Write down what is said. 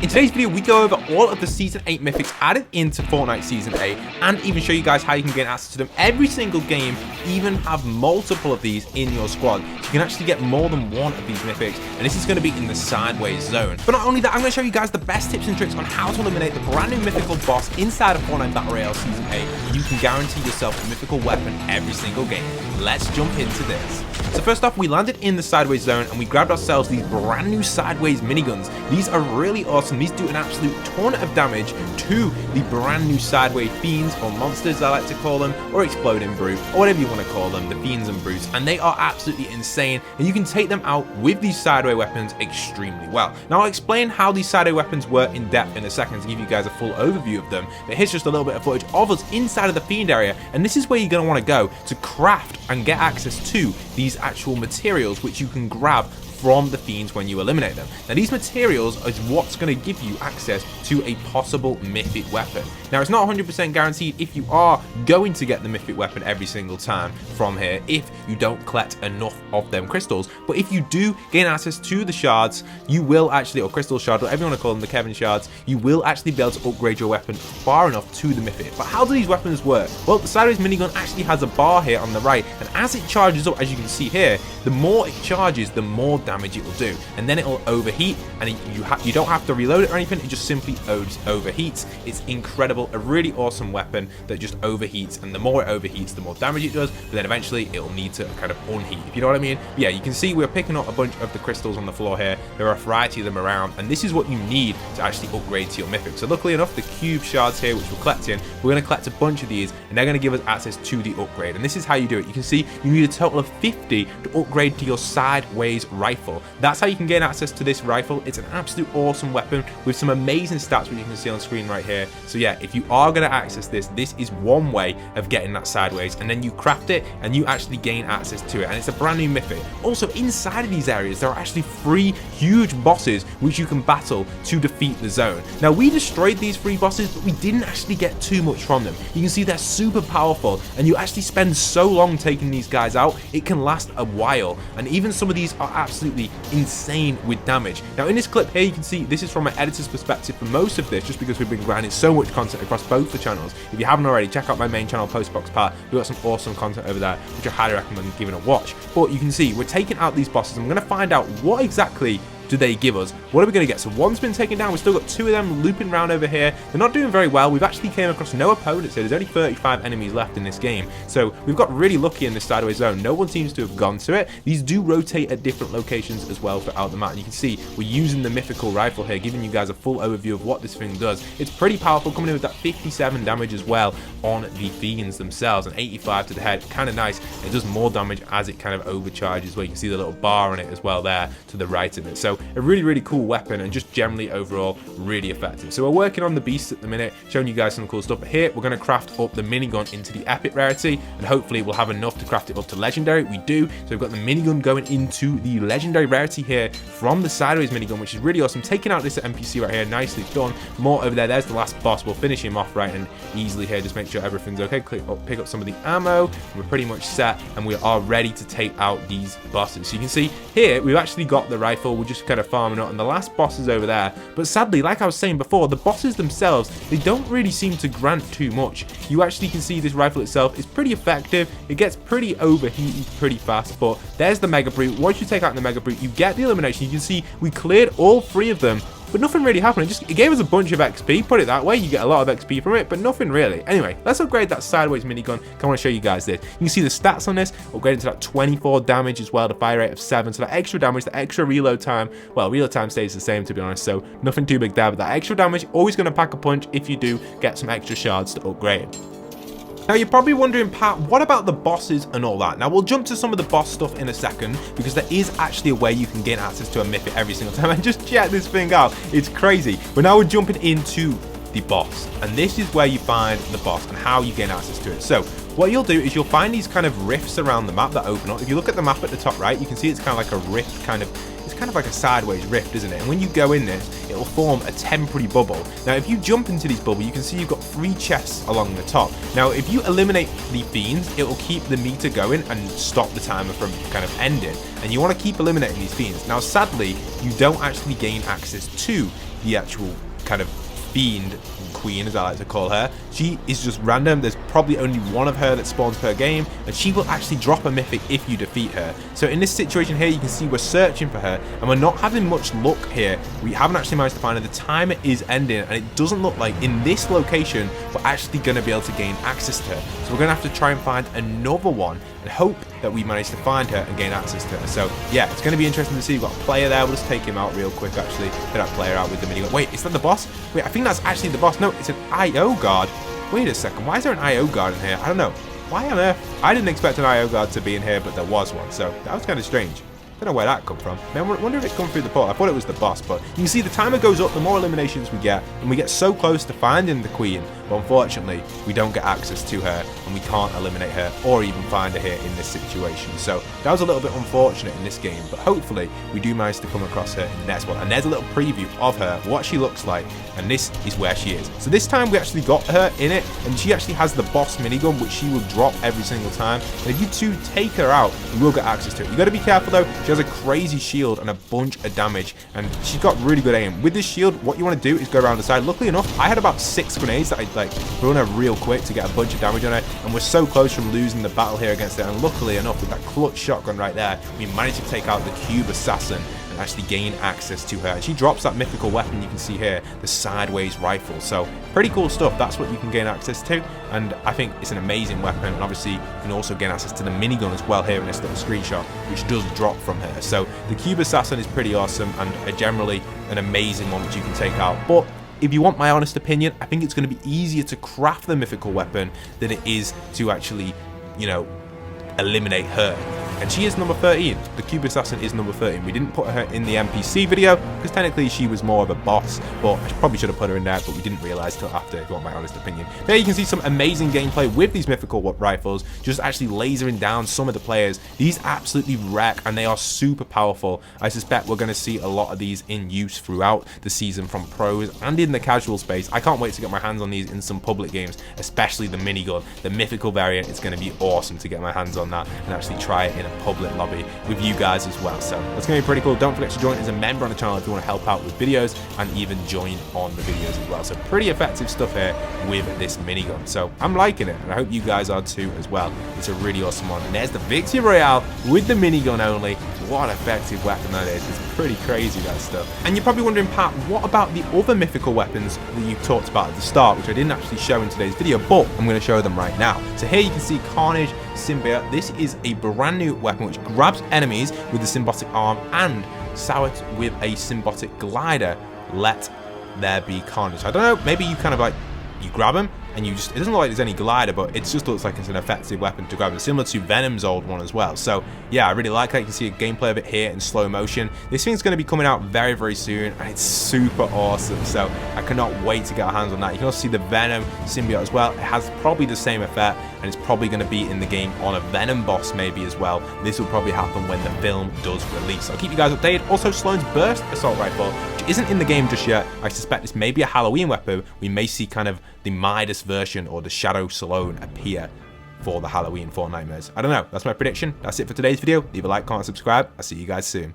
In today's video, we go over all of the Season 8 Mythics added into Fortnite Season 8, and even show you guys how you can gain access to them every single game, even have multiple of these in your squad. So you can actually get more than one of these Mythics, and this is going to be in the sideways zone. But not only that, I'm going to show you guys the best tips and tricks on how to eliminate the brand new mythical boss inside of Fortnite Battle Royale Season 8, and you can guarantee yourself a mythical weapon every single game. Let's jump into this. So first off, we landed in the sideways zone, and we grabbed ourselves these brand new sideways miniguns. These are really awesome. These do an absolute ton of damage to the brand new sideways fiends, or monsters I like to call them, or exploding brute, or whatever you want to call them, the fiends and brutes, and they are absolutely insane, and you can take them out with these sideways weapons extremely well. Now I'll explain how these sideways weapons work in depth in a second to give you guys a full overview of them, but here's just a little bit of footage of us inside of the fiend area, and this is where you're going to want to go to craft and get access to these actual materials which you can grab from the fiends when you eliminate them. Now these materials is what's going to give you access to a possible mythic weapon. Now it's not 100% guaranteed if you are going to get the mythic weapon every single time from here if you don't collect enough of them crystals, but if you do gain access to the shards, you will actually, or crystal shards, whatever you want to call them, the Kevin shards, you will actually be able to upgrade your weapon far enough to the mythic. But how do these weapons work? Well, the sideways minigun actually has a bar here on the right, and as it charges up, as you can see here, the more it charges, the more damage it will do, and then it will overheat, and you don't have to reload it or anything, it just simply overheats. It's incredible, a really awesome weapon that just overheats, and the more it overheats, the more damage it does, but then eventually it'll need to kind of unheat, if you know what I mean. But yeah, you can see we're picking up a bunch of the crystals on the floor here. There are a variety of them around, and this is what you need to actually upgrade to your mythic. So luckily enough, the cube shards here, which we're collecting, we're going to collect a bunch of these, and they're going to give us access to the upgrade, and this is how you do it. You can see you need a total of 50 to upgrade to your sideways rifle. That's how you can gain access to this rifle. It's an absolute awesome weapon with some amazing stats, which you can see on screen right here. So yeah, if you are going to access this, this is one way of getting that sideways, and then you craft it and you actually gain access to it, and it's a brand new mythic. Also, inside of these areas, there are actually 3 huge bosses which you can battle to defeat the zone. Now, we destroyed these 3 bosses, but we didn't actually get too much from them. You can see they're super powerful, and you actually spend so long taking these guys out, it can last a while, and even some of these are absolutely insane with damage. Now in this clip here, you can see this is from an editor's perspective for most of this, just because we've been grinding so much content across both the channels. If you haven't already, check out my main channel, Postbox Part. We've got some awesome content over there, which I highly recommend giving a watch. But you can see we're taking out these bosses, and I'm going to find out what exactly do they give us. What are we going to get? So one's been taken down. We've still got 2 of them looping around over here. They're not doing very well. We've actually came across no opponents here. There's only 35 enemies left in this game. So we've got really lucky in this sideways zone. No one seems to have gone to it. These do rotate at different locations as well throughout the map. And you can see we're using the Mythical Rifle here, giving you guys a full overview of what this thing does. It's pretty powerful, coming in with that 57 damage as well on the fiends themselves, and 85 to the head. Kind of nice. It does more damage as it kind of overcharges, where you can see the little bar on it as well there to the right of it. So a really cool weapon, and just generally overall really effective. So we're working on the beasts at the minute, showing you guys some cool stuff. But here we're going to craft up the minigun into the epic rarity, and hopefully we'll have enough to craft it up to legendary. We do. So we've got the minigun going into the legendary rarity here from the sideways minigun, which is really awesome. Taking out this NPC right here, nicely done. More over there. There's the last boss. We'll finish him off right and easily here. Just make sure everything's okay. Pick up some of the ammo. We're pretty much set, and we are ready to take out these bosses. So you can see here we've actually got the rifle. We're just kind of farming up, and the last boss is over there. But sadly, like I was saying before, the bosses themselves, they don't really seem to grant too much. You actually can see this rifle itself is pretty effective. It gets pretty overheated pretty fast, but there's the Mega Brute. Once you take out the Mega Brute, you get the elimination. You can see we cleared all 3 of them, but nothing really happened. It gave us a bunch of XP, put it that way. You get a lot of XP from it, but nothing really. Anyway, let's upgrade that sideways minigun. I want to show you guys this. You can see the stats on this, upgrading to that 24 damage as well, the fire rate of 7, so that extra damage, the extra reload time, well, reload time stays the same to be honest, so nothing too big there, but that extra damage, always going to pack a punch if you do get some extra shards to upgrade. Now you're probably wondering, Pat, what about the bosses and all that? Now we'll jump to some of the boss stuff in a second, because there is actually a way you can gain access to a mythic every single time. And just check this thing out, it's crazy. But now we're jumping into the boss, and this is where you find the boss and how you gain access to it. So what you'll do is you'll find these kind of rifts around the map that open up. If you look at the map at the top right, you can see it's kind of like a rift kind of, it's kind of like a sideways rift, isn't it? And when you go in this, it will form a temporary bubble. Now, if you jump into these bubbles, you can see you've got 3 chests along the top. Now, if you eliminate the fiends, it will keep the meter going and stop the timer from kind of ending. And you want to keep eliminating these fiends. Now, sadly, you don't actually gain access to the actual kind of fiend queen, as I like to call her. She is just random. There's probably only one of her that spawns per game, and she will actually drop a mythic if you defeat her. So in this situation here, you can see we're searching for her, and we're not having much luck here. We haven't actually managed to find her. The timer is ending, and it doesn't look like in this location we're actually going to be able to gain access to her. So we're going to have to try and find another one and hope that we manage to find her and gain access to her. So yeah, it's going to be interesting to see. We've got a player there. We'll just take him out real quick, actually. Get that player out with the minigun. Wait, is that the boss? Wait, I think that's actually the boss. No, it's an IO guard. Wait a second, why is there an IO guard in here? I don't know. Why on earth? I didn't expect an IO guard to be in here, but there was one, so that was kind of strange. Don't know where that come from. I wonder if it come through the portal. I thought it was the boss, but you can see the timer goes up the more eliminations we get, and we get so close to finding the queen, but unfortunately, we don't get access to her, and we can't eliminate her or even find her here in this situation. So that was a little bit unfortunate in this game, but hopefully we do manage to come across her in the next one. And there's a little preview of her, what she looks like, and this is where she is. So this time we actually got her in it, and she actually has the boss minigun, which she will drop every single time. And if you two take her out, you will get access to it. You got to be careful though. She has a crazy shield and a bunch of damage, and she's got really good aim. With this shield, what you want to do is go around the side. Luckily enough, I had about 6 grenades that I like threw on her real quick to get a bunch of damage on her, and we're so close from losing the battle here against her. And luckily enough, with that clutch shotgun right there, we managed to take out the cube assassin and actually gain access to her. And she drops that mythical weapon you can see here, the sideways rifle. So pretty cool stuff. That's what you can gain access to, and I think it's an amazing weapon. And obviously you can also gain access to the minigun as well here in this little screenshot, which does drop from her. So the cube assassin is pretty awesome, and generally an amazing one which you can take out. But if you want my honest opinion, I think it's going to be easier to craft the mythical weapon than it is to actually, you know, eliminate her. And she is number 13. The Cube Assassin is number 13. We didn't put her in the NPC video because technically she was more of a boss, but I probably should have put her in there, but we didn't realize till after, if you want my honest opinion. There you can see some amazing gameplay with these mythical rifles, just actually lasering down some of the players. These absolutely wreck, and they are super powerful. I suspect we're going to see a lot of these in use throughout the season from pros and in the casual space. I can't wait to get my hands on these in some public games, especially the minigun. The mythical variant is going to be awesome to get my hands on that and actually try it in a public lobby with you guys as well. So that's going to be pretty cool. Don't forget to join as a member on the channel if you want to help out with videos and even join on the videos as well. So pretty effective stuff here with this minigun. So I'm liking it, and I hope you guys are too as well. It's a really awesome one. And there's the Victory Royale with the minigun only. What effective weapon that is. It's pretty crazy, that stuff. And you're probably wondering, Pat, what about the other mythical weapons that you talked about at the start, which I didn't actually show in today's video, but I'm going to show them right now. So here you can see Carnage Symbiote. This is a brand new weapon which grabs enemies with the symbiotic arm and Sowet with a symbiotic glider. Let there be carnage. I don't know, maybe you kind of like, you grab him and you just, it doesn't look like there's any glider, but it just looks like it's an effective weapon to grab him, similar to Venom's old one as well. So yeah, I really like that. You can see a gameplay of it here in slow motion. This thing's going to be coming out very, very soon, and it's super awesome. So I cannot wait to get our hands on that. You can also see the Venom Symbiote as well. It has probably the same effect, and it's probably going to be in the game on a Venom boss maybe as well. This will probably happen when the film does release. I'll keep you guys updated. Also, Sloane's Burst Assault Rifle, which isn't in the game just yet. I suspect this may be a Halloween weapon. We may see kind of the Midas version or the Shadow Sloane appear for the Halloween Fortnite nightmares. I don't know. That's my prediction. That's it for today's video. Leave a like, comment, subscribe. I'll see you guys soon.